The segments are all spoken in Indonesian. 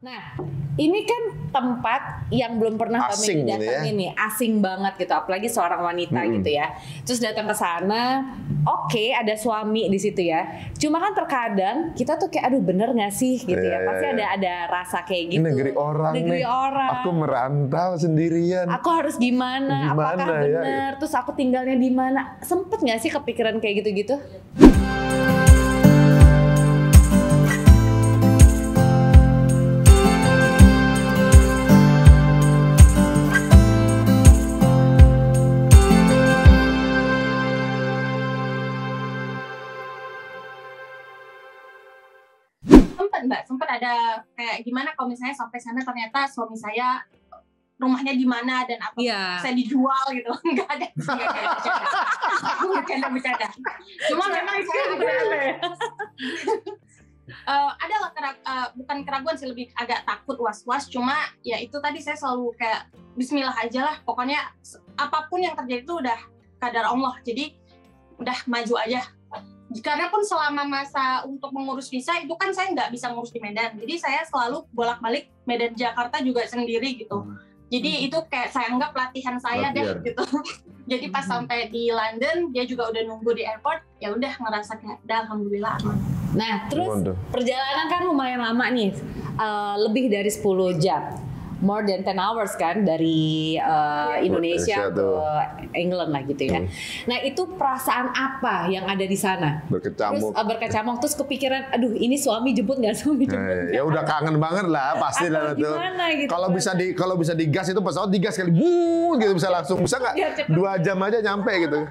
Nah, ini kan tempat yang belum pernah asing kami datangin nih, asing banget gitu, apalagi seorang wanita gitu ya. Terus datang ke sana, oke, ada suami di situ ya. Cuma kan terkadang kita tuh kayak, aduh bener nggak sih gitu ya. Pasti ada rasa kayak gitu. Negeri orang nih. Aku merantau sendirian. Aku harus gimana? Apakah bener? Ya? Terus aku tinggalnya di mana? Sempet nggak sih kepikiran kayak gitu-gitu? Sempat ada kayak gimana kalau misalnya sampai sana ternyata suami saya rumahnya di mana dan apa saya dijual gitu. Enggak ada. Bercanda. Cuma memang saya adalah bukan keraguan sih, lebih agak takut, was-was. Cuma ya itu tadi saya selalu kayak bismillah aja lah, pokoknya apapun yang terjadi itu udah kadar Allah, jadi udah maju aja. Karena pun selama masa untuk mengurus visa itu kan saya nggak bisa ngurus di Medan, jadi saya selalu bolak-balik Medan Jakarta juga sendiri gitu. Jadi itu kayak saya anggap latihan saya deh gitu. Jadi pas sampai di London dia juga udah nunggu di airport, ya udah ngerasa kayak alhamdulillah aman. Nah terus perjalanan kan lumayan lama nih, lebih dari 10 jam. More than 10 hours kan dari Indonesia ke England lah gitu ya. Nah itu perasaan apa yang ada di sana? Berkecamuk. Terus kepikiran, aduh ini suami jemput nggak, suami jemput nggak? Ya udah kangen banget lah pasti lah tuh. Gitu kalau bisa digas itu pesawat digas kali, gitu bisa langsung, bisa nggak 2 jam aja nyampe gitu?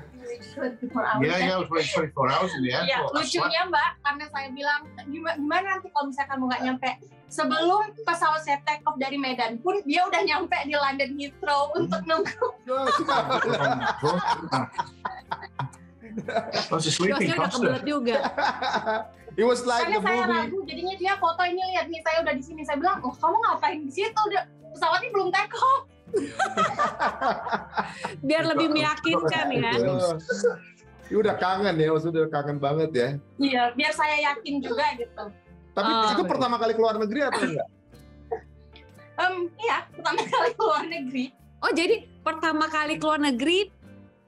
Yeah, 24 hours in the airport. Ya, lucunya Mbak, karena saya bilang gimana nanti kalau misalkan mau nggak nyampe. Sebelum pesawat saya take off dari Medan pun dia udah nyampe di London Heathrow untuk nunggu. Sleeping udah kebelet juga. It was like karena saya ragu, jadinya dia foto ini, lihat nih saya udah di sini. Saya bilang, oh kamu ngapain di situ? Udah pesawatnya belum take off. Biar lebih meyakinkan ya. Ya udah kangen ya, sudah kangen banget ya. Iya, biar saya yakin juga gitu. Tapi itu pertama kali keluar negeri atau enggak? Iya, pertama kali keluar negeri. Oh jadi pertama kali keluar negeri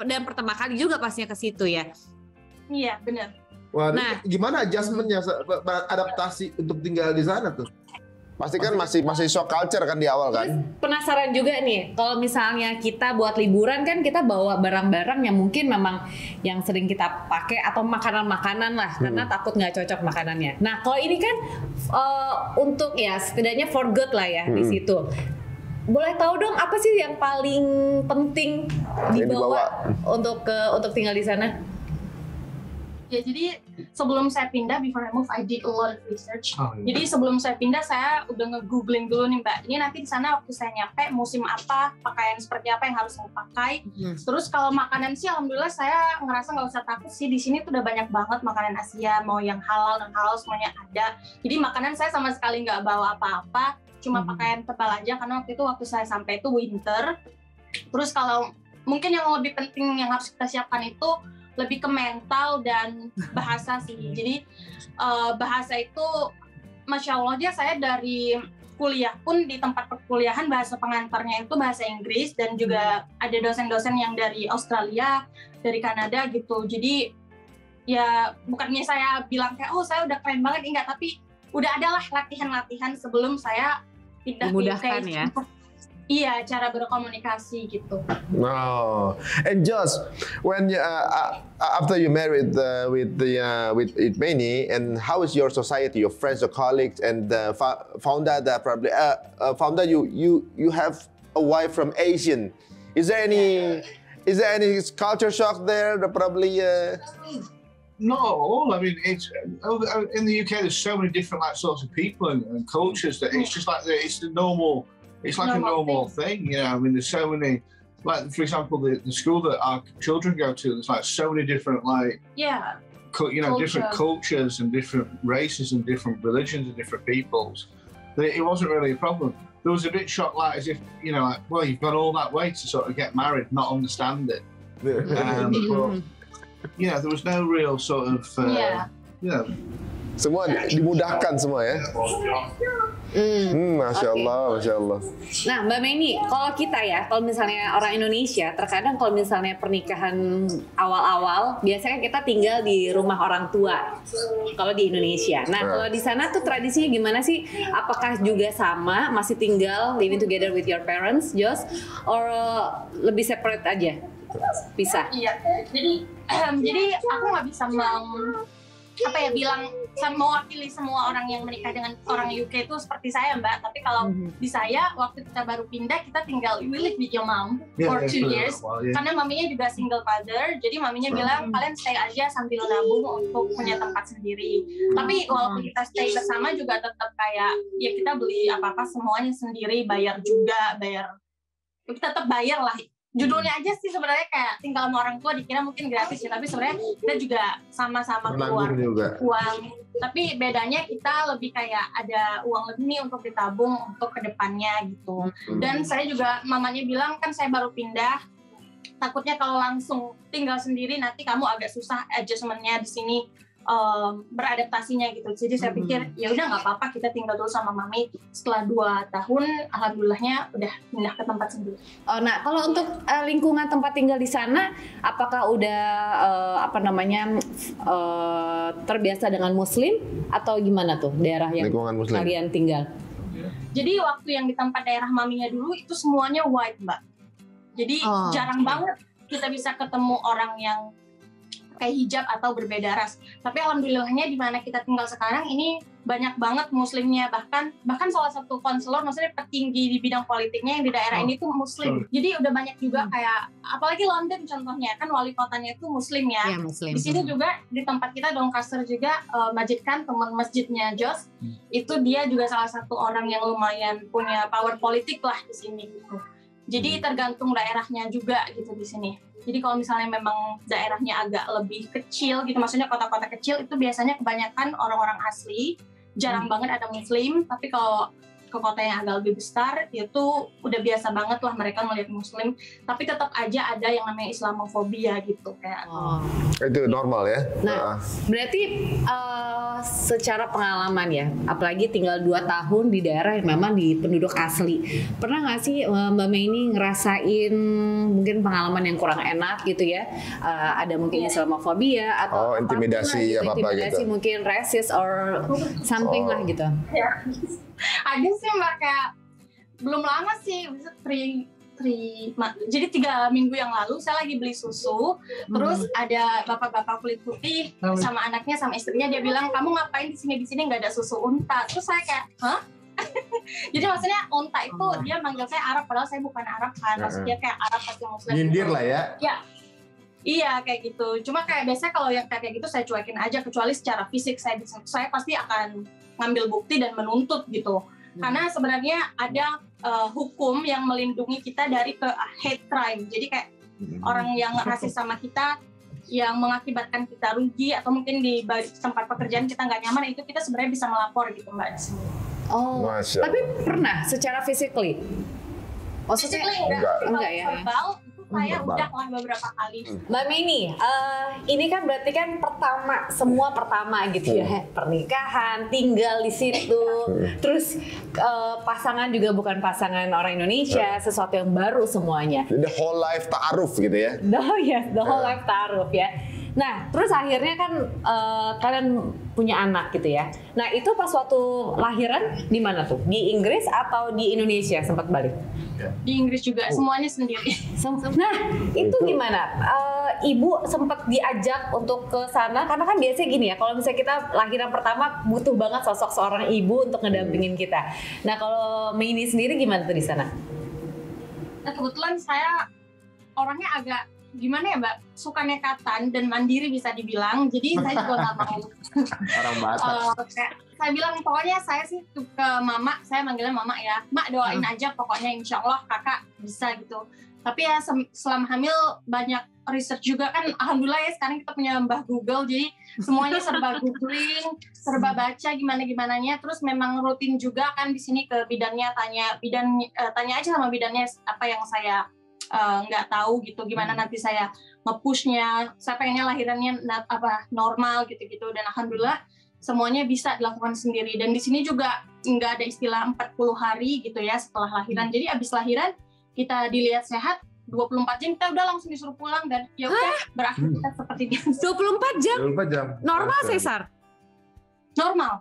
dan pertama kali juga pastinya ke situ ya? Iya, benar. Wah, nah, gimana adjustment-nya, adaptasi untuk tinggal di sana tuh? Pasti kan masih shock culture kan di awal kan. Terus penasaran juga nih, kalau misalnya kita buat liburan kan kita bawa barang-barang yang mungkin memang yang sering kita pakai atau makanan-makanan lah, karena takut nggak cocok makanannya. Nah kalau ini kan untuk ya setidaknya for good lah ya di situ. Boleh tahu dong apa sih yang paling penting dibawa untuk tinggal di sana? Ya jadi sebelum saya pindah, before I move, I did a lot of research. Jadi sebelum saya pindah, saya udah nge-googling dulu nih Mbak. Ini nanti di sana waktu saya nyampe, musim apa, pakaian seperti apa yang harus saya pakai. Terus kalau makanan sih, alhamdulillah saya ngerasa nggak usah takut sih. Di sini tuh udah banyak banget makanan Asia, mau yang halal dan halal semuanya ada. Jadi makanan saya sama sekali nggak bawa apa-apa, cuma pakaian tebal aja. Karena waktu saya sampai itu winter. Terus kalau mungkin yang lebih penting yang harus kita siapkan itu lebih ke mental dan bahasa sih. Jadi bahasa itu Masya Allah aja, saya dari kuliah pun di tempat perkuliahan bahasa pengantarnya itu bahasa Inggris, dan juga ada dosen-dosen yang dari Australia, dari Kanada gitu. Jadi ya bukannya saya bilang kayak oh saya udah keren banget, enggak, tapi udah adalah latihan-latihan sebelum saya pindah dimudahkan ya. Iya, cara berkomunikasi gitu. Oh, and just when after you married with Manny, and how is your society, your friends, your colleagues, and founder that probably founder you have a wife from Asian. Is there any culture shock there? Probably. Not at all. I mean, it's in the UK. There's so many different sorts of people and cultures that it's just like it's the normal. It's like a normal thing, you know. I mean, there's so many, like for example, the school that our children go to. There's like so many different, different cultures and different races and different religions and different peoples. That it wasn't really a problem. There was a bit shocked, like as if well, you've gone all that way to sort of get married, not understand it. But there was no real sort of, semua dimudahkan semua ya. Masya Allah, Masya Allah. Nah, Mbak Meni, kalau kita ya, kalau misalnya orang Indonesia, terkadang kalau misalnya pernikahan awal-awal, biasanya kita tinggal di rumah orang tua. Kalau di Indonesia. Nah, kalau di sana tuh tradisinya gimana sih? Apakah juga sama, masih tinggal living together with your parents, Jos, or lebih separate aja? Pisah? Iya. Jadi aku nggak bisa bilang mewakili semua orang yang menikah dengan orang UK itu seperti saya, Mbak. Tapi kalau di saya waktu kita baru pindah, kita tinggal we live with your mom for 2 years. Karena maminya juga single father, jadi maminya bilang kalian stay aja sambil nabung untuk punya tempat sendiri. Tapi walaupun kita stay bersama juga tetap kayak ya kita beli apa-apa semuanya sendiri, kita tetap bayar lah. Judulnya aja sih sebenarnya kayak tinggal sama orang tua, dikira mungkin gratis ya, tapi sebenarnya kita juga sama-sama keluar uang. Tapi bedanya kita lebih kayak ada uang lebih nih untuk ditabung untuk kedepannya gitu. Dan saya juga mamanya bilang kan saya baru pindah, takutnya kalau langsung tinggal sendiri nanti kamu agak susah adjustmentnya di sini. Beradaptasinya gitu. Jadi saya pikir ya udah nggak apa-apa, kita tinggal dulu sama mami. Setelah 2 tahun alhamdulillahnya udah pindah ke tempat sendiri. Oh, nah kalau untuk lingkungan tempat tinggal di sana, apakah udah terbiasa dengan Muslim atau gimana tuh daerah yang kalian tinggal? Jadi waktu yang di tempat daerah maminya dulu itu semuanya white, Mbak. Jadi jarang banget kita bisa ketemu orang yang kayak hijab atau berbeda ras. Tapi alhamdulillahnya di mana kita tinggal sekarang ini banyak banget muslimnya, bahkan salah satu konselor, maksudnya petinggi di bidang politiknya yang di daerah ini tuh muslim. Jadi udah banyak juga kayak apalagi London contohnya kan wali kotanya itu muslim ya. Muslim. Di sini juga di tempat kita Doncaster juga Majid kan teman masjidnya Jos, itu dia juga salah satu orang yang lumayan punya power politik lah di sini gitu. Jadi tergantung daerahnya juga gitu di sini. Jadi kalau misalnya memang daerahnya agak lebih kecil gitu, maksudnya kota-kota kecil itu biasanya kebanyakan orang-orang asli, jarang banget ada muslim. Tapi kalau ke kota yang agak lebih besar itu udah biasa banget lah mereka melihat muslim, tapi tetap aja ada yang namanya Islamofobia gitu kayak. Itu normal ya. Nah, berarti secara pengalaman ya, apalagi tinggal 2 tahun di daerah yang memang di penduduk asli, pernah nggak sih Mbak Mei ini ngerasain mungkin pengalaman yang kurang enak gitu ya? Ada mungkin Islamofobia atau intimidasi gitu, apa intimidasi gitu? Mungkin racist or something lah gitu. Ya. Ada sih Mbak, kayak belum lama sih, jadi 3 minggu yang lalu saya lagi beli susu, terus ada bapak-bapak kulit putih sama anaknya sama istrinya, dia bilang kamu ngapain di sini nggak ada susu unta. Terus saya kayak hah? Jadi maksudnya unta itu dia manggil saya Arab padahal saya bukan Arab kan, maksudnya kayak Arab pasti muslim. Nyindir lah ya. Ya. Iya kayak gitu. Cuma kayak biasanya kalau yang kayak gitu saya cuekin aja, kecuali secara fisik saya pasti akan ngambil bukti dan menuntut gitu. Karena sebenarnya ada hukum yang melindungi kita dari hate crime. Jadi kayak orang yang rasis sama kita, yang mengakibatkan kita rugi atau mungkin di tempat pekerjaan kita nggak nyaman, itu kita sebenarnya bisa melapor gitu Mbak. Oh, tapi pernah secara physically? Maksudnya enggak ya? Verbal, saya udah lah beberapa kali. Mbak Meni, ini kan berarti kan semua pertama gitu ya, pernikahan, tinggal di situ, terus pasangan juga bukan pasangan orang Indonesia, sesuatu yang baru semuanya. The whole life ta'aruf gitu ya? The whole life ta'aruf ya. Nah, terus akhirnya kan kalian punya anak gitu ya. Nah, itu pas waktu lahiran di mana tuh? Di Inggris atau di Indonesia sempat balik? Di Inggris juga, semuanya sendiri. Nah, itu gimana? Ibu sempat diajak untuk ke sana karena kan biasanya gini ya, kalau misalnya kita lahiran pertama butuh banget sosok seorang ibu untuk ngedampingin kita. Nah, kalau Mei sendiri gimana tuh di sana? Nah, kebetulan saya orangnya agak gimana ya Mbak, suka nekatan dan mandiri bisa dibilang, jadi saya juga nggak mau orang Batak. saya bilang pokoknya saya sih ke mama, saya manggilnya mama ya, mak doain aja pokoknya insya Allah kakak bisa gitu. Tapi ya selama hamil banyak research juga kan, alhamdulillah ya sekarang kita punya Mbah Google, jadi semuanya serba googling, serba baca gimana-gimananya, terus memang rutin juga kan di sini ke bidannya, tanya aja sama bidannya apa yang saya nggak tahu gitu, gimana nanti saya nge-pushnya, saya pengennya lahirannya normal gitu-gitu, dan alhamdulillah semuanya bisa dilakukan sendiri. Dan di sini juga nggak ada istilah 40 hari gitu ya setelah lahiran. Jadi abis lahiran kita dilihat sehat, 24 jam kita udah langsung disuruh pulang dan ya udah beraktivitas seperti biasa. 24 jam? 24 jam. Normal Cesar? Normal.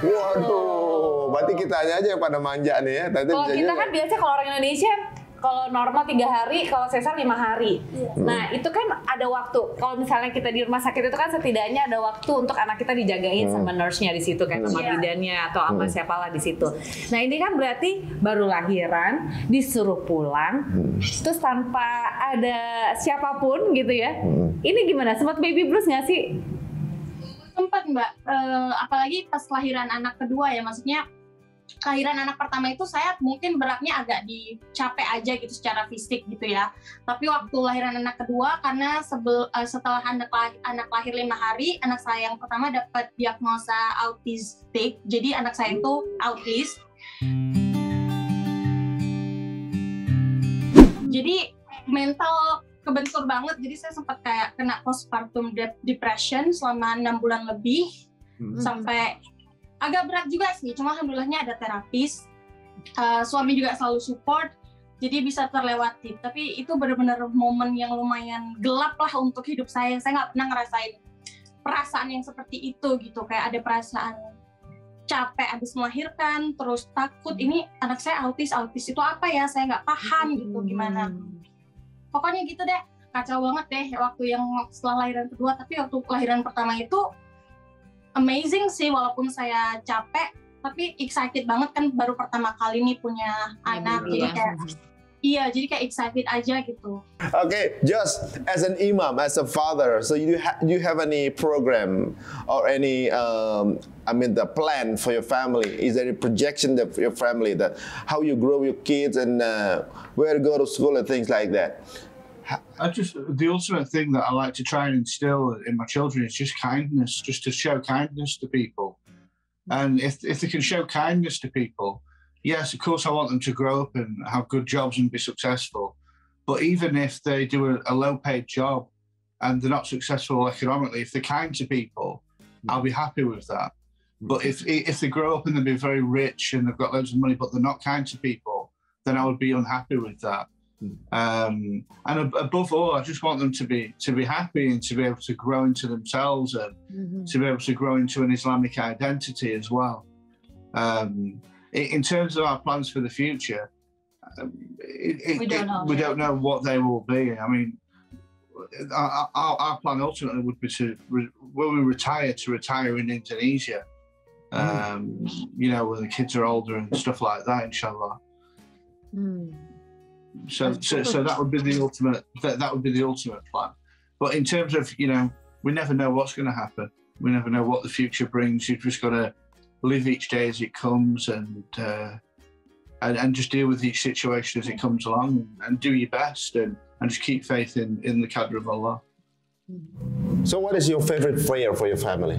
Waduh, berarti kita aja yang pada manja nih ya. Kalau kita kan biasanya kalau orang Indonesia kalau normal 3 hari, kalau Cesar 5 hari. Nah itu kan ada waktu. Kalau misalnya kita di rumah sakit itu kan setidaknya ada waktu untuk anak kita dijagain sama nurse-nya di situ kan, sama bidannya atau sama siapalah di situ. Nah ini kan berarti baru lahiran, disuruh pulang, terus tanpa ada siapapun gitu ya. Ini gimana? Sempat baby blues nggak sih? Sempat Mbak, apalagi pas kelahiran anak kedua ya, maksudnya kelahiran anak pertama itu saya mungkin beratnya agak dicapek aja gitu secara fisik gitu ya. Tapi waktu lahiran anak kedua, karena setelah anak lahir 5 hari, anak saya yang pertama dapat diagnosa autistik. Jadi anak saya itu autis. Jadi mental kebentur banget. Jadi saya sempat kayak kena postpartum depression selama 6 bulan lebih. Sampai agak berat juga sih, cuma alhamdulillahnya ada terapis, suami juga selalu support, jadi bisa terlewati. Tapi itu benar-benar momen yang lumayan gelap lah untuk hidup saya nggak pernah ngerasain perasaan yang seperti itu gitu, kayak ada perasaan capek abis melahirkan, terus takut, ini anak saya autis itu apa ya, saya nggak paham gitu gimana. Pokoknya gitu deh, kacau banget deh waktu yang setelah lahiran kedua. Tapi waktu kelahiran pertama itu amazing sih, walaupun saya capek, tapi excited banget kan, baru pertama kali nih punya anak, jadi kayak jadi kayak excited aja gitu. Okay, just as an imam, as a father, so you have any program or any the plan for your family? Is there a projection for your family that how you grow your kids and where to go to school and things like that? The ultimate thing that I like to try and instill in my children is just kindness, just to show kindness to people. And if they can show kindness to people, yes, of course I want them to grow up and have good jobs and be successful. But even if they do a low-paid job and they're not successful economically, if they're kind to people, I'll be happy with that. But if they grow up and they're very rich and they've got loads of money but they're not kind to people, then I would be unhappy with that. And above all, I just want them to be happy and to be able to grow into themselves and to be able to grow into an Islamic identity as well. In terms of our plans for the future, we don't know what they will be. I mean, our plan ultimately would be when we retire, to retire in Indonesia. When the kids are older and stuff like that, inshallah. So that would be the ultimate. That would be the ultimate plan. But in terms of, we never know what's going to happen. We never know what the future brings. You've just got to live each day as it comes and just deal with each situation as it comes along and do your best and just keep faith in the Qadr of Allah. So what is your favorite prayer for your family?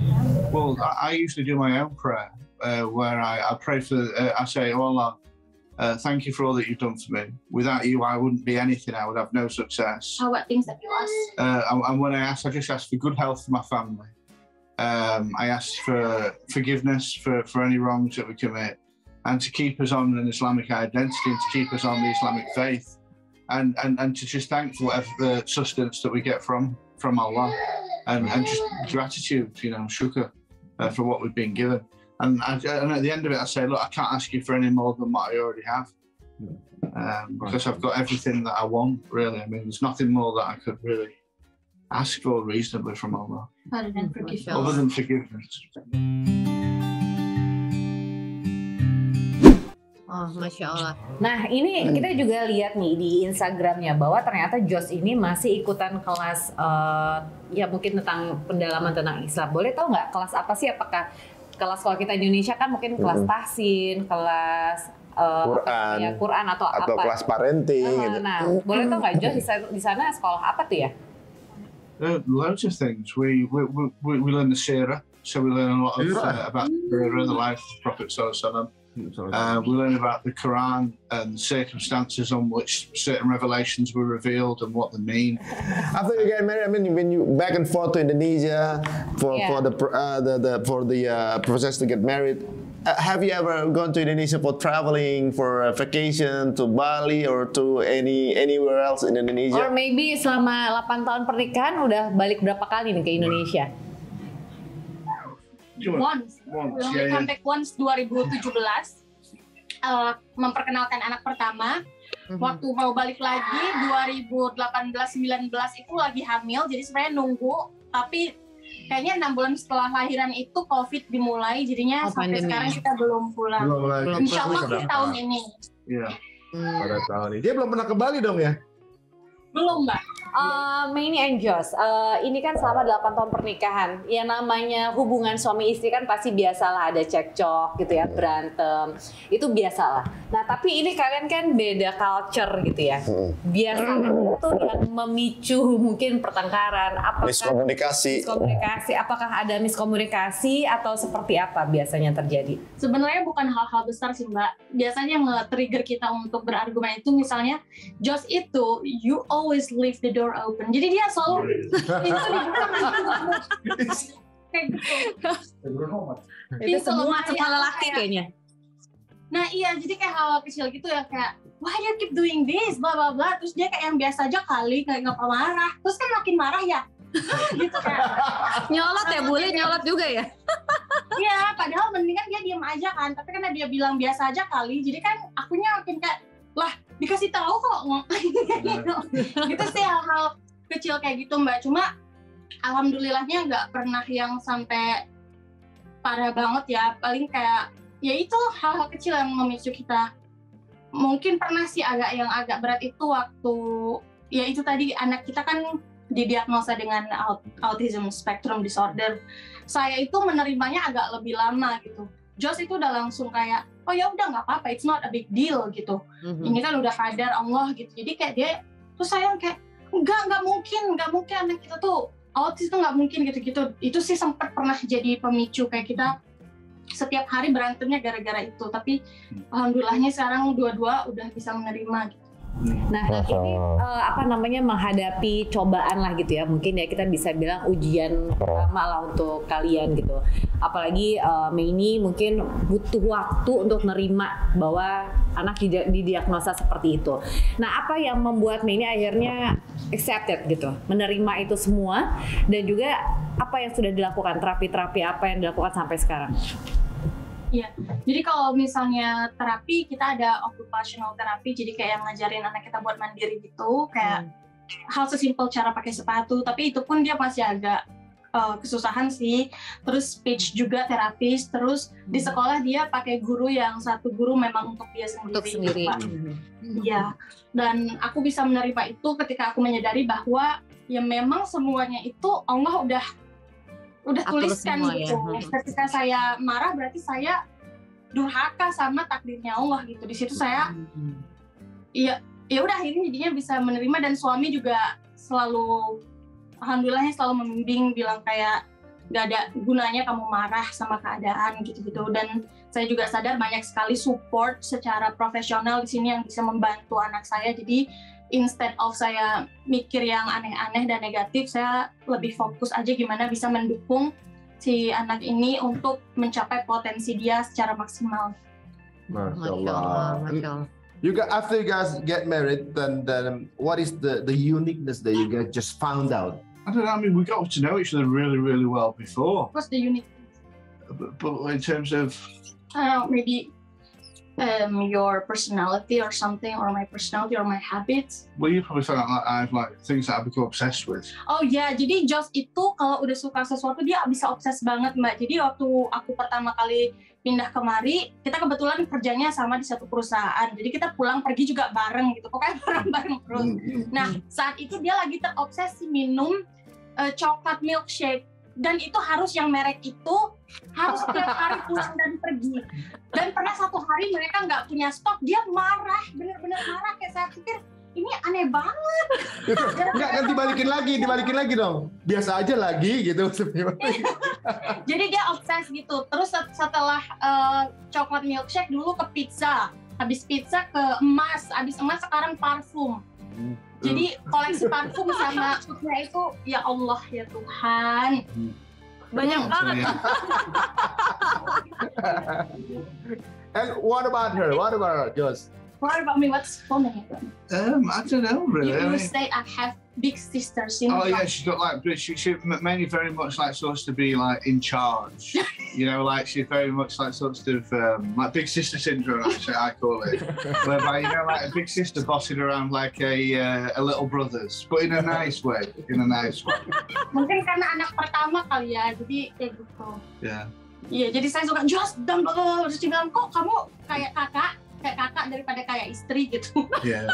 Well, I usually do my own prayer where I pray for. I say, oh Allah, thank you for all that you've done for me. Without you, I wouldn't be anything. I would have no success. How about things that you ask? And when I just ask for good health for my family. I ask for forgiveness for any wrongs that we commit, and to keep us on an Islamic identity and to keep us on the Islamic faith, and to just thank for whatever the sustenance that we get from Allah, and just gratitude, shukr for what we've been given. And at the end of it, I say, look, I can't ask you for any more than what I already have, because I've got everything that I want, really. I mean, there's nothing more that I could really ask for reasonably from Allah. Other than forgiveness. Other than forgiveness. Oh, Masya Allah. Nah, ini kita juga lihat nih di Instagramnya bahwa ternyata Jos ini masih ikutan kelas, ya mungkin tentang pendalaman tentang Islam. Boleh tahu nggak kelas apa sih? Apakah kelas kalau kita di Indonesia kan mungkin kelas tahsin, kelas Quran atau apa? Atau kelas parenting. Gitu. Nah, boleh tahu nggak Jos di sana sekolah apa tuh ya? Loads of things. We learn the seerah, so we learn a lot of about the life of the Prophet Sallallahu Alaihi Wasallam. We learn about the Quran and circumstances on which certain revelations were revealed and what they mean. After you get married, I mean, when you back and forth to Indonesia for the process to get married, have you ever gone to Indonesia for traveling, for a vacation to Bali or to anywhere else in Indonesia? Or maybe selama 8 tahun pernikahan udah balik berapa kali nih ke Indonesia? Once. We come back once 2017. Memperkenalkan anak pertama. Waktu mau balik lagi 2018-19 itu lagi hamil, jadi sebenarnya nunggu. Tapi kayaknya 6 bulan setelah lahiran itu COVID dimulai, jadinya sampai sekarang kita belum pulang. Insya Allah di tahun ini. Iya. Pada tahun ini. Dia belum pernah ke Bali dong ya? Belum, Mbak. Maini and Joss, ini kan selama 8 tahun pernikahan, ya namanya hubungan suami istri kan pasti biasalah ada cekcok gitu ya, berantem, itu biasalah. Nah tapi ini kalian kan beda culture gitu ya, biasanya itu yang memicu mungkin pertengkaran, apakah miskomunikasi, apakah ada miskomunikasi atau seperti apa biasanya terjadi? Sebenarnya bukan hal-hal besar sih Mbak, biasanya nge-trigger kita untuk berargumen itu misalnya, Joss itu, you always leave the door open. Jadi dia selalu itu semua lelaki kayaknya. Nah iya, jadi kayak hal kecil gitu ya, kayak why you keep doing this, bla bla bla. Terus dia kayak yang biasa aja kali, kayak nggak marah. Terus kan makin marah ya, gitu kayak. Nyolot ya, boleh nyolot juga ya. Iya, padahal mendingan dia diam aja kan. Tapi karena dia bilang biasa aja kali, jadi kan akunya makin kayak lah dikasih tahu kok gitu sih, hal-hal kecil kayak gitu Mbak. Cuma alhamdulillahnya nggak pernah yang sampai parah banget ya, paling kayak ya itu hal-hal kecil yang memicu kita. Mungkin pernah sih agak berat itu waktu ya itu tadi, anak kita kan didiagnosa dengan autism spectrum disorder. Saya itu menerimanya agak lebih lama gitu. Joss itu udah langsung kayak, oh ya udah nggak apa-apa, it's not a big deal gitu. Ini kan udah kadar Allah gitu. Jadi kayak dia, terus saya kayak nggak mungkin anak kita tuh autis tuh nggak mungkin gitu-gitu. Itu sih sempat pernah jadi pemicu kayak kita setiap hari berantemnya gara-gara itu. Tapi alhamdulillahnya sekarang dua-dua udah bisa menerima gitu. Nah ini menghadapi cobaan lah gitu ya, mungkin ya kita bisa bilang ujian pertama lah untuk kalian gitu. Apalagi Maini mungkin butuh waktu untuk nerima bahwa anak didiagnosa seperti itu. Nah apa yang membuat Maini akhirnya accepted gitu, menerima itu semua, dan juga apa yang sudah dilakukan, terapi-terapi apa yang dilakukan sampai sekarang? Iya, jadi kalau misalnya terapi, kita ada occupational therapy, jadi kayak ngajarin anak kita buat mandiri gitu, kayak hal sesimpel cara pakai sepatu, tapi itu pun dia masih agak kesusahan sih. Terus speech juga terapis, terus di sekolah dia pakai guru yang satu guru memang untuk dia sendiri. Iya, dan aku bisa menerima itu ketika aku menyadari bahwa ya memang semuanya itu Allah udah tuliskan gitu. Ketika saya marah berarti saya durhaka sama takdirnya Allah gitu. Di situ saya ya udah ini jadinya bisa menerima, dan suami juga selalu alhamdulillahnya selalu membimbing, bilang kayak gak ada gunanya kamu marah sama keadaan gitu-gitu. Dan saya juga sadar banyak sekali support secara profesional di sini yang bisa membantu anak saya. Jadi instead of saya mikir yang aneh-aneh dan negatif, saya lebih fokus aja gimana bisa mendukung si anak ini untuk mencapai potensi dia secara maksimal. Masya Allah. After you guys get married, then what is the uniqueness that you guys just found out? I don't know. I mean, we got to know each other really, really well before. What's the uniqueness? But in terms of, I don't know, maybe your personality or something, or my personality or my habits. Well, you probably found out I have like things that I become obsessed with. Oh ya, jadi Joss itu kalau udah suka sesuatu dia bisa obses banget Mbak. Jadi waktu aku pertama kali pindah kemari, kita kebetulan kerjanya sama di satu perusahaan. Jadi kita pulang pergi juga bareng gitu, pokoknya bareng-bareng terus. Nah saat itu dia lagi terobsesi minum coklat milkshake. Dan itu harus yang merek itu, harus setiap hari pulang dan pergi. Dan pernah satu hari mereka nggak punya stok, dia marah, bener-bener marah. Kayak saya pikir, ini aneh banget. Enggak, kan dibalikin lagi dong. Biasa aja lagi gitu. Jadi dia obses gitu. Terus setelah coklat milkshake dulu ke pizza. Habis pizza ke emas. Habis emas sekarang parfum. Jadi koleksi parfum sama foodnya itu, ya Allah ya Tuhan. Banyak banget. And what about her? What about her, Jos? What about me? What's funny? I don't know really. You say I have big sisters. Oh yeah, she's got like she mainly very much like supposed to be like in charge. You know, like she's very much like sort of like big sister syndrome. Actually, I call it. Whereby you know, like a big sister bossing around like a little brothers, but in a nice way. Mungkin karena anak pertama kali ya, jadi kayak gitu. Yeah. Iya, jadi saya suka Jos dan terus dia bilang kok kamu kayak kakak daripada kayak istri gitu. Yeah.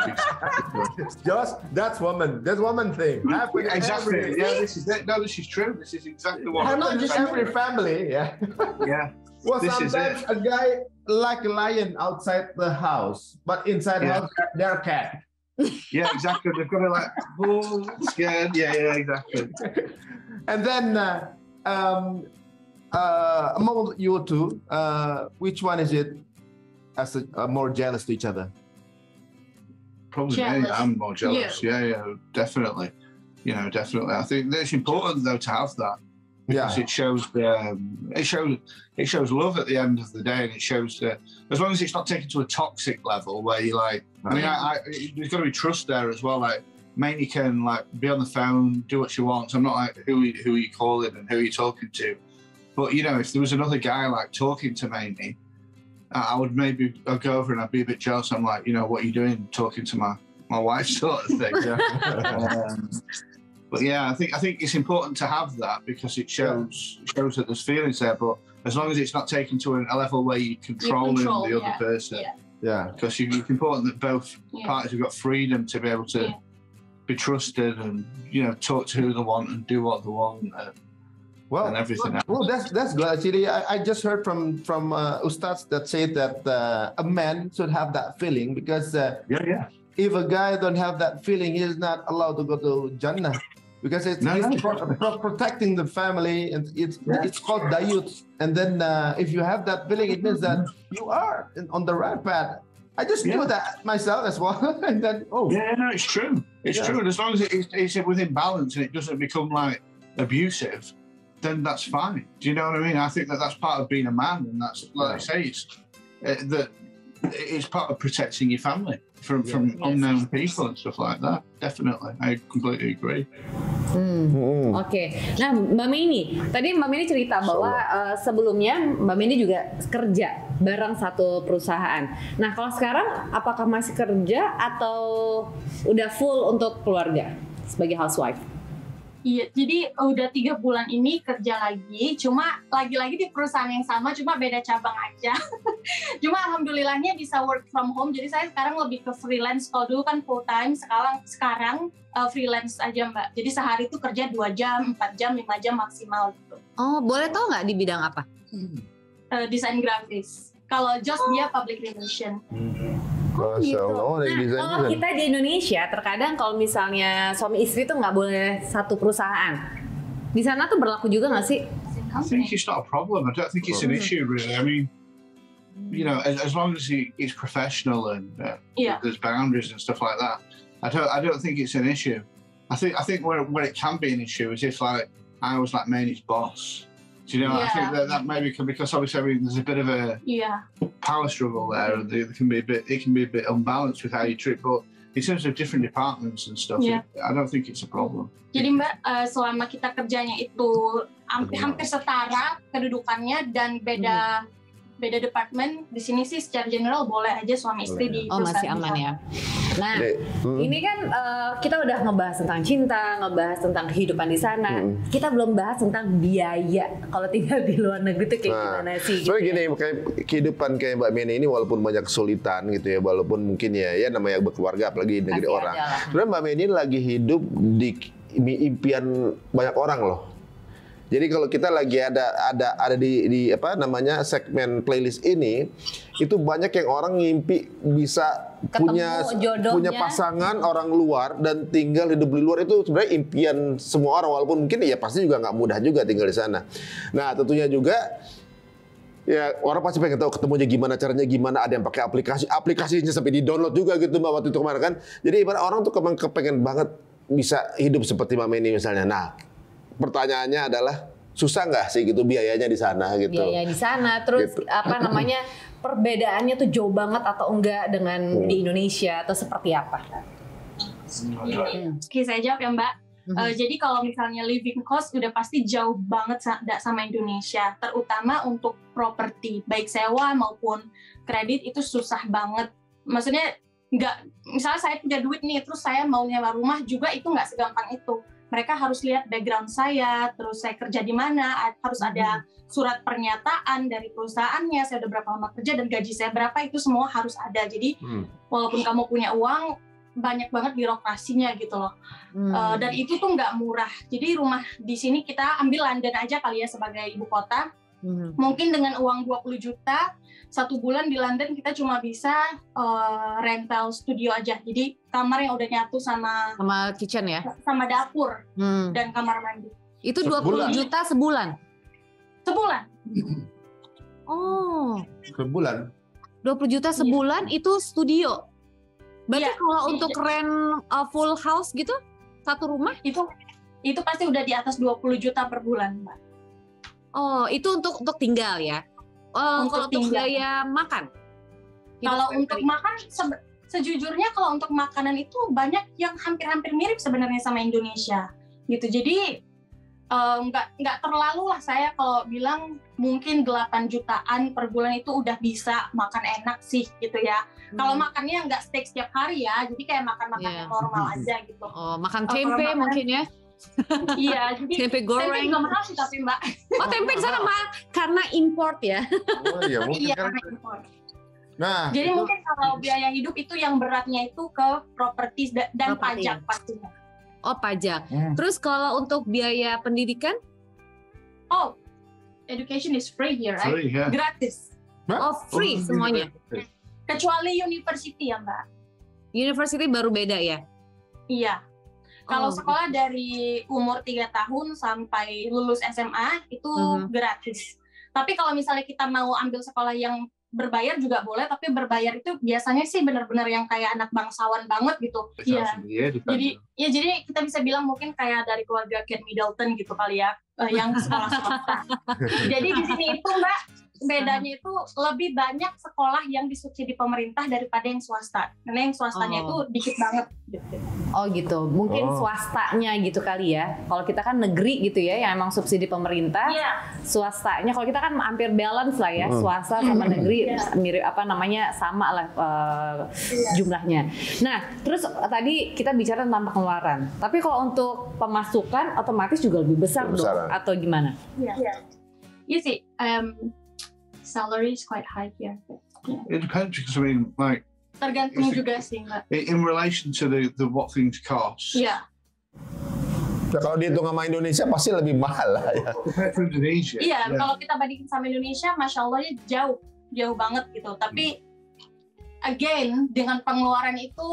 Jos, that's woman thing. Exactly. Yeah, this is true. This is exactly what happens in every family. Yeah. Yeah. Well, this sometimes is it. a guy like a lion outside the house, but inside the house they're a cat. Yeah, exactly. They've got to like, oh, scared. Yeah, exactly. And then among you two, which one is it as more jealous to each other? Probably me. I'm more jealous. Yeah, definitely. You know, definitely. I think it's important though to have that because it shows it shows love at the end of the day, and it shows that as long as it's not taken to a toxic level where you like. I mean, there's got to be trust there as well. Like, Maney can like be on the phone, do what she wants. I'm not like who are you calling and who are you talking to. But you know, if there was another guy like talking to Maney, I would maybe I'd go over and I'd be a bit jealous. I'm like, you know, what are you doing talking to my wife, sort of thing. But yeah, I think it's important to have that because it shows that there's feelings there. But as long as it's not taken to a level where you're controlling the other person, because it's important that both parties have got freedom to be able to be trusted and you know talk to who they want and do what they want. And everything else. Well, that's good. Actually, I just heard from Ustads that say that a man should have that feeling because if a guy don't have that feeling, he's not allowed to go to Jannah because it's protecting the family and it's called dayut. And then if you have that feeling, it means that you are on the right path. I just do that myself as well, and then it's true. It's true, and as long as it's within balance and it doesn't become like abusive, then that's fine. Do you know what I mean? I think that's part of being a man, and that's like I say, it's part of protecting your family from unknown people and stuff like that. Definitely, I completely agree. Oke. Nah, Mbak Mini, tadi Mbak Mini cerita bahwa sebelumnya Mbak Mini juga kerja bareng satu perusahaan. Nah, kalau sekarang apakah masih kerja atau udah full untuk keluarga sebagai housewife? Iya, jadi udah 3 bulan ini kerja lagi, cuma lagi-lagi di perusahaan yang sama, cuma beda cabang aja. Cuma alhamdulillahnya bisa work from home, jadi saya sekarang lebih ke freelance. Kalau dulu kan full time, sekarang freelance aja Mbak. Jadi sehari itu kerja 2 jam, 4 jam, 5 jam maksimal gitu. Oh, boleh tahu nggak di bidang apa? Desain grafis. Kalau Jos dia public relation. Oh gitu. Nah, kalau kita di Indonesia terkadang kalau misalnya suami istri tuh nggak boleh satu perusahaan. Di sana tuh berlaku juga nggak sih? I think it's not a problem. I don't think it's an issue really. I mean, you know, as long as it's professional and there's boundaries and stuff like that, I don't think it's an issue. I think where it can be an issue is if like I was like Maney's boss. Do you know? I think that maybe because obviously there's a bit of a power struggle there, and it can be a bit unbalanced with how you treat. But in terms of different departments and stuff, I don't think it's a problem. Jadi Mbak, selama kita kerjanya itu hampir setara kedudukannya dan beda departemen, di sini sih secara general boleh aja suami istri di perusahaan. Masih aman ya. Nah, ini kan kita udah ngebahas tentang cinta, ngebahas tentang kehidupan di sana. Kita belum bahas tentang biaya kalau tinggal di luar negeri itu kayak gimana sih? Soalnya gini, kayak kehidupan kayak Mbak Meni ini walaupun banyak kesulitan gitu ya, walaupun mungkin ya namanya berkeluarga apalagi di negeri orang. Sebenarnya Mbak Meni lagi hidup di impian banyak orang loh. Jadi kalau kita lagi ada di apa namanya segmen playlist ini, itu banyak yang orang ngimpi bisa punya pasangan orang luar dan tinggal hidup di luar. Itu sebenarnya impian semua orang, walaupun mungkin ya pasti juga nggak mudah juga tinggal di sana. Nah tentunya juga ya orang pasti pengen tahu ketemunya gimana, caranya gimana, ada yang pakai aplikasinya sampai di download juga gitu Mbak waktu itu kemarin kan. Jadi ibarat orang tuh kepengen banget bisa hidup seperti Mbak Meni misalnya. Nah pertanyaannya adalah susah nggak sih gitu biayanya di sana gitu? Biaya di sana, terus gitu. Apa namanya perbedaannya tuh jauh banget atau enggak dengan di Indonesia atau seperti apa? Oke, saya jawab ya Mbak. Jadi kalau misalnya living cost udah pasti jauh banget sama Indonesia, terutama untuk properti, baik sewa maupun kredit itu susah banget. Maksudnya misalnya saya punya duit nih, terus saya mau nyewa rumah juga itu nggak segampang itu. Mereka harus lihat background saya, terus saya kerja di mana, harus ada surat pernyataan dari perusahaannya, saya udah berapa lama kerja dan gaji saya berapa, itu semua harus ada. Jadi walaupun kamu punya uang, banyak banget birokrasinya gitu loh. Dan itu tuh nggak murah. Jadi rumah di sini kita ambil London aja kali ya sebagai ibu kota. Mungkin dengan uang 20 juta, 1 bulan di London kita cuma bisa rental studio aja. Jadi kamar yang udah nyatu sama kitchen ya? Sama dapur dan kamar mandi. Itu 20 juta sebulan? Sebulan. Oh. Sebulan? 20 juta sebulan itu studio? Berarti kalau untuk rent full house gitu, satu rumah? Itu pasti udah di atas 20 juta per bulan, Mbak. Oh, itu untuk tinggal ya? Kalau untuk biaya makan? Kalau untuk makan, sejujurnya kalau untuk makanan itu banyak yang hampir-hampir mirip sebenarnya sama Indonesia. Gitu. Jadi nggak terlalu lah saya kalau bilang mungkin 8 jutaan per bulan itu udah bisa makan enak sih gitu ya. Kalau makannya nggak steak setiap hari ya, jadi kayak makan-makan yang normal aja gitu. Oh, makan tempe mungkin ya? Iya, jadi tempe goreng. Tempe nggak mahal sih tapi Mbak. Oh, tempe di sana mahal karena import ya? Oh iya, mungkin karena import. Nah, jadi mungkin kalau biaya hidup itu yang beratnya itu ke properti dan pajak pastinya. Oh, pajak. Terus kalau untuk biaya pendidikan? Oh, education is free here, right? Free, yeah. Gratis. Oh, free semuanya? Kecuali university ya, Mbak. University baru beda ya? Iya. Kalau sekolah dari umur 3 tahun sampai lulus SMA itu gratis. Tapi kalau misalnya kita mau ambil sekolah yang berbayar juga boleh, tapi berbayar itu biasanya sih benar-benar yang kayak anak bangsawan banget gitu. Iya. Jadi kita bisa bilang mungkin kayak dari keluarga Kate Middleton gitu kali ya, yang sekolah swasta. Jadi di sini itu Mbak, bedanya itu lebih banyak sekolah yang disubsidi pemerintah daripada yang swasta. Karena yang swastanya itu dikit banget. Oh gitu, mungkin swastanya gitu kali ya. Kalau kita kan negeri gitu ya, yang emang subsidi pemerintah. Swastanya, kalau kita kan hampir balance lah ya, swasta sama negeri mirip apa namanya sama lah jumlahnya. Nah, terus tadi kita bicara tentang pengeluaran. Tapi kalau untuk pemasukan otomatis juga lebih besar dong, atau gimana? Iya sih. Salary is quite high here. It depends because I mean, like. Tergantung juga sih, Mbak. In relation to the what things cost. Iya. Nah, kalau dihitung sama Indonesia pasti lebih mahal lah ya. Compared to Indonesia. Iya, kalau kita bandingin sama Indonesia, masya Allahnya jauh banget gitu. Tapi again, dengan pengeluaran itu,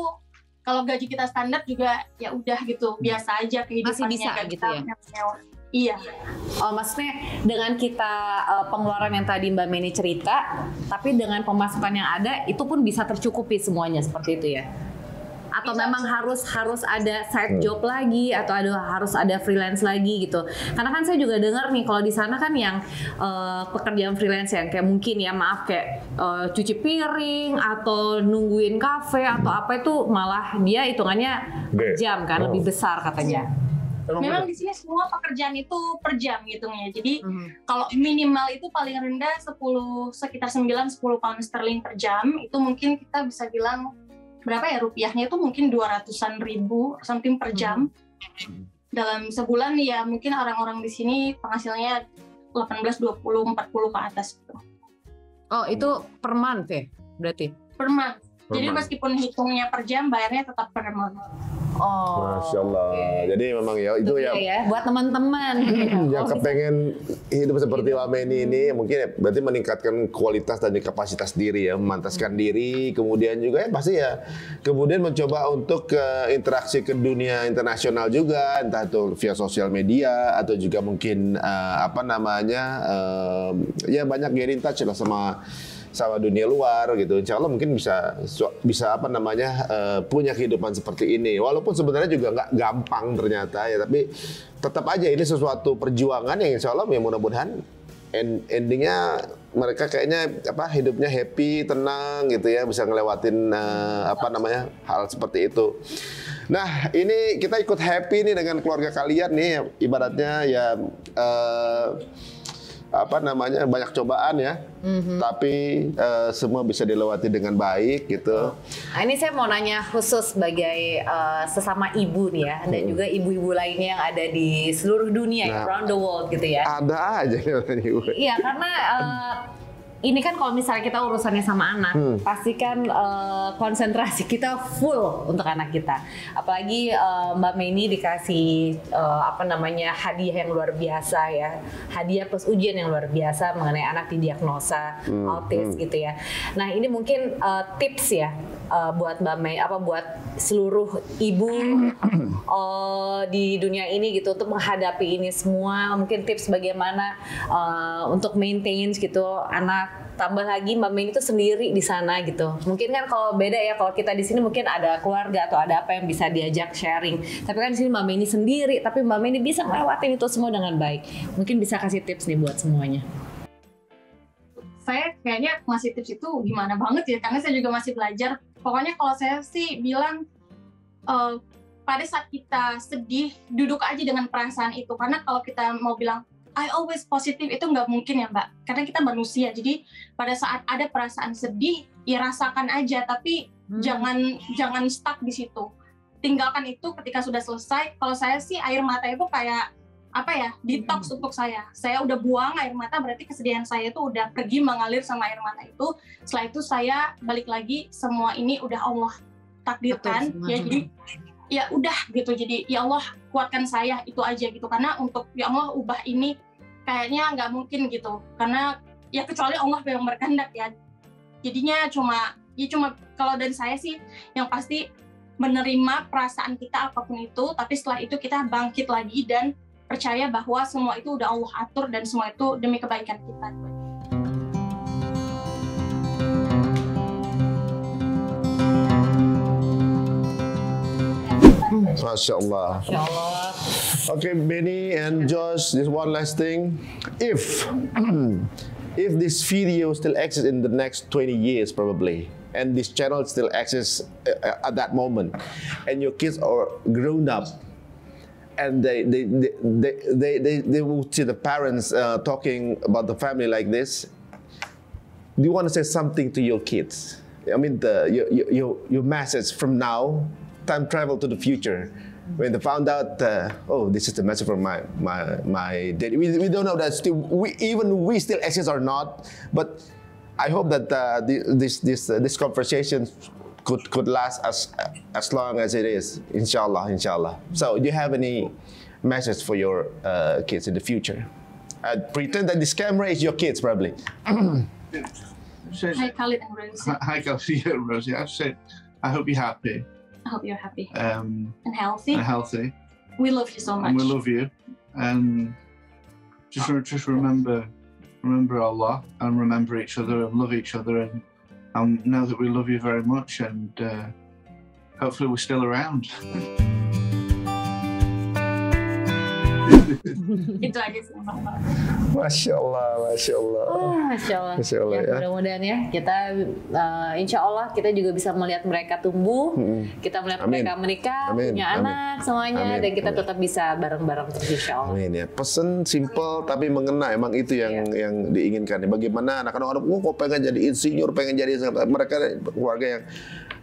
kalau gaji kita standar juga ya udah gitu, biasa aja kehidupannya. Masih bisa gitu ya. Iya. Oh, maksudnya dengan kita pengeluaran yang tadi Mbak Meni cerita, tapi dengan pemasukan yang ada itu pun bisa tercukupi semuanya seperti itu ya? Atau bisa, memang harus ada side job lagi atau harus ada freelance lagi gitu? Karena kan saya juga dengar nih kalau di sana kan yang pekerjaan freelance yang kayak mungkin ya kayak cuci piring atau nungguin kafe atau apa itu malah dia hitungannya per jam kan lebih besar katanya. Memang di sini semua pekerjaan itu per jam ngitungnya. Jadi kalau minimal itu paling rendah sekitar 9-10 pound sterling per jam. Itu mungkin kita bisa bilang berapa ya rupiahnya itu mungkin 200-an ribu something per jam. Dalam sebulan ya mungkin orang-orang di sini penghasilannya 18, 20, 40 ke atas gitu. Oh, itu per month ya berarti? Per month. Jadi meskipun hitungnya per jam, bayarnya tetap per month. Oh, Masya Allah. Jadi memang ya itu iya ya. ya, buat teman-teman. Yang kepengen hidup seperti Wameni ini mungkin ya, berarti meningkatkan kualitas dan kapasitas diri ya, memantaskan diri, kemudian juga ya pasti ya, kemudian mencoba untuk interaksi ke dunia internasional juga, entah itu via sosial media atau juga mungkin apa namanya ya banyak get in touch lah sama dunia luar gitu. Insya Allah mungkin bisa apa namanya punya kehidupan seperti ini. Walaupun sebenarnya juga nggak gampang ternyata ya, tapi tetap aja ini sesuatu perjuangan yang insya Allah ya mudah-mudahan endingnya mereka kayaknya apa hidupnya happy, tenang gitu ya, bisa ngelewatin apa namanya hal seperti itu. Nah ini kita ikut happy nih dengan keluarga kalian nih, ibaratnya ya apa namanya banyak cobaan ya, tapi semua bisa dilewati dengan baik gitu. Nah, ini saya mau nanya khusus sebagai sesama ibu nih ya, dan juga ibu-ibu lainnya yang ada di seluruh dunia, around the world gitu ya. Ada aja ibu. Iya, karena ini kan kalau misalnya kita urusannya sama anak, pasti kan konsentrasi kita full untuk anak kita. Apalagi Mbak Meni dikasih apa namanya hadiah yang luar biasa ya, hadiah plus ujian yang luar biasa mengenai anak didiagnosa autis gitu ya. Nah ini mungkin tips ya buat Mbak Mei, apa buat seluruh ibu di dunia ini gitu untuk menghadapi ini semua. Mungkin tips bagaimana untuk maintain gitu anak. Tambah lagi Mbak Mei itu sendiri di sana gitu. Mungkin kan kalau beda ya, kalau kita di sini mungkin ada keluarga atau ada apa yang bisa diajak sharing. Tapi kan di sini Mbak Mei sendiri, tapi Mbak Mei bisa ngelewatin itu semua dengan baik. Mungkin bisa kasih tips nih buat semuanya. Saya kayaknya ngasih tips itu gimana banget ya, karena saya juga masih belajar. Pokoknya kalau saya sih bilang pada saat kita sedih, duduk aja dengan perasaan itu. Karena kalau kita mau bilang I always positive itu nggak mungkin ya Mbak, karena kita manusia. Jadi pada saat ada perasaan sedih, ya rasakan aja, tapi jangan stuck di situ. Tinggalkan itu ketika sudah selesai. Kalau saya sih air mata itu kayak apa ya, detox untuk saya. Saya udah buang air mata, berarti kesedihan saya itu udah pergi mengalir sama air mata itu. Setelah itu saya balik lagi, semua ini udah Allah takdirkan. Ya jadi ya udah gitu. Jadi ya Allah kuatkan saya, itu aja gitu. Karena untuk ya Allah ubah ini kayaknya nggak mungkin gitu, karena ya kecuali Allah yang berkehendak ya. Jadinya cuma kalau dari saya sih yang pasti menerima perasaan kita apapun itu, tapi setelah itu kita bangkit lagi dan percaya bahwa semua itu udah Allah atur dan semua itu demi kebaikan kita. Masya Allah. Okay, Benny and Josh, this one last thing. If this video still exists in the next 20 years probably, and this channel still exists at that moment, and your kids are grown up, and they will see the parents talking about the family like this, do you want to say something to your kids? I mean, your message from now, time travel to the future. When they found out, oh, this is the message from my dad. We don't know that still. We still exist or not. But I hope that this conversation could last as long as it is. Inshallah, inshallah. So, do you have any message for your kids in the future? Pretend that this camera is your kids, probably. Hi, Khalid and Rosie. Hi, Khalid and Rosie. I've said, I hope you're happy. I hope you're happy and healthy. We love you so much. And we love you. And just remember Allah and remember each other and love each other and know that we love you very much and hopefully we're still around. Itu aja sih. Masya Allah, Masya Allah. Masya Allah. Masya Allah ya. Mudah-mudahan ya kita, insya Allah kita juga bisa melihat mereka tumbuh, kita melihat mereka menikah, punya anak semuanya, dan kita tetap bisa bareng-bareng terus insya Allah. Amin ya. Pesan simple tapi mengena, emang itu yang diinginkan. Bagaimana anak-anak kok pengen jadi insinyur, pengen jadi mereka keluarga yang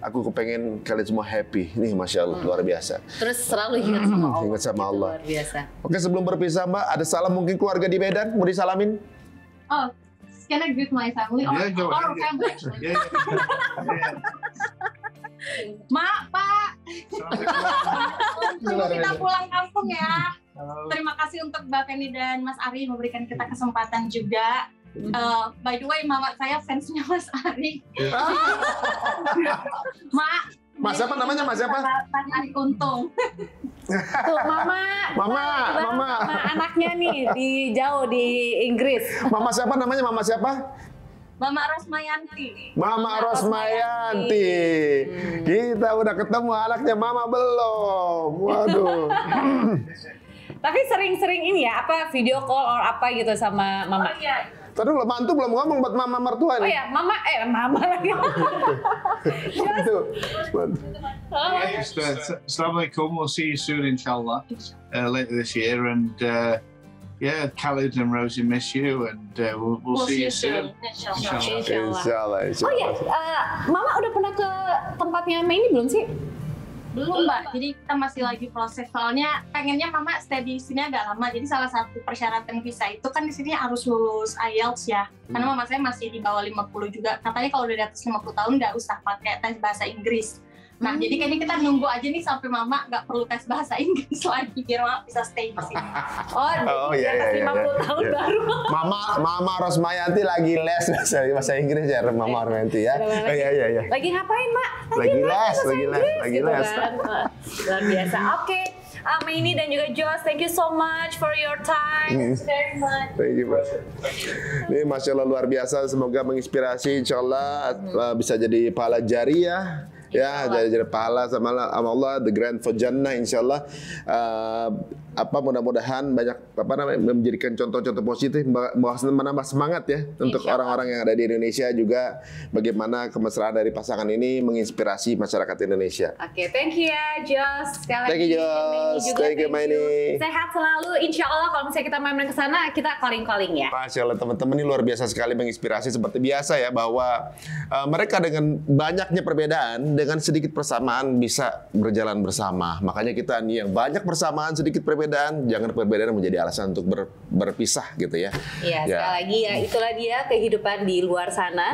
aku kepengen kalian semua happy. Ini Masya Allah luar biasa. Terus selalu ingat sama Allah. Ingat sama Allah. Luar biasa. Oke, sebelum berpisah Mbak, ada salam mungkin keluarga di Medan mau disalamin? Oh, can I greet my family? Yeah, go our ahead. family actually. Yeah. Ma, Pa, Tunggu kita pulang kampung ya. Terima kasih untuk Mbak Feni dan Mas Ari memberikan kita kesempatan juga. By the way, mama saya fansnya Mas Ari. Mas siapa namanya? Mas siapa? Mas Ari Untung. Tuh, Mama anaknya nih jauh di Inggris. Mama siapa namanya? Mama siapa? Mama Rosmayanti. Mama Rosmayanti. Kita udah ketemu anaknya, Mama belum. Waduh. Tapi sering-sering ini ya, apa video call or apa gitu sama Mama? Oh iya. Tadi lo mantu belum ngomong buat Mama mertua Oh nih. ya, Mama lagi. Itu. Assalamualaikum. We'll see you soon, inshallah, later this year. And yeah, Khalid and Rosie miss you, and we'll see you soon. Inshallah. Insya Oh ya, Mama udah pernah ke tempatnya Mei ini belum sih? Belum Mbak, jadi kita masih lagi proses. Soalnya pengennya Mama stay di sini agak lama. Jadi salah satu persyaratan visa itu kan di sini harus lulus IELTS ya. Karena Mama saya masih di bawah 50 juga. Katanya kalau udah di atas 50 tahun nggak usah pakai tes bahasa Inggris. Nah, jadi kayaknya kita nunggu aja nih sampai Mama nggak perlu tes bahasa Inggris lagi biar Mama bisa stay di sini. Oh iya, di atas iya, 50 tahun iya. baru. Mama Rosmayanti lagi les bahasa Inggris ya, Mama Rosmayanti ya. Iya. Lagi ngapain, Mak? Lagi les, bahasa lagi les, Inggris, lagi gitu les. kan. Luar biasa. Oke. Maini dan juga Joss, thank you so much for your time. Very much. Thank you, Pak. Ini Masya Allah luar biasa, semoga menginspirasi, insya Allah bisa jadi pahala jariah. Ya, jadi pahala sama Allah, the grand for Jannah, insya Allah. Mudah-mudahan banyak menjadikan contoh-contoh positif, menambah semangat ya untuk orang-orang yang ada di Indonesia juga. Bagaimana kemesraan dari pasangan ini menginspirasi masyarakat Indonesia. Oke, thank you ya Joss. Sekali Thank you, lagi, Joss. Maini juga, Thank you, Maini. Sehat selalu, insya Allah kalau misalnya kita main-main ke sana, kita calling-calling ya. Masya Allah, teman-teman ini luar biasa sekali menginspirasi seperti biasa ya, bahwa mereka dengan banyaknya perbedaan, dengan sedikit persamaan bisa berjalan bersama. Makanya kita nih yang banyak persamaan, sedikit perbedaan, jangan perbedaan menjadi alasan untuk berpisah gitu ya. Iya, sekali lagi ya, itulah dia kehidupan di luar sana.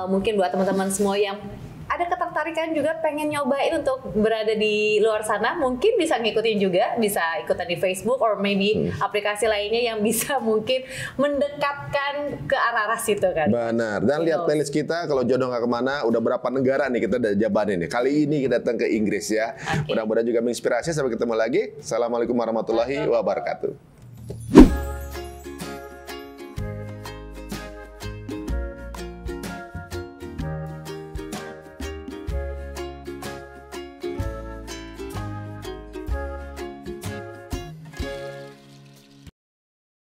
Mungkin buat teman-teman semua yang ada ketertarikan juga pengen nyobain untuk berada di luar sana, mungkin bisa ngikutin juga, bisa ikutan di Facebook or maybe aplikasi lainnya yang bisa mungkin mendekatkan ke arah situ kan. Benar. Dan lihat playlist kita, kalau jodoh nggak kemana, udah berapa negara nih kita udah jabanin nih. Kali ini kita datang ke Inggris ya. Mudah-mudahan juga menginspirasi. Sampai ketemu lagi. Assalamualaikum warahmatullahi wabarakatuh.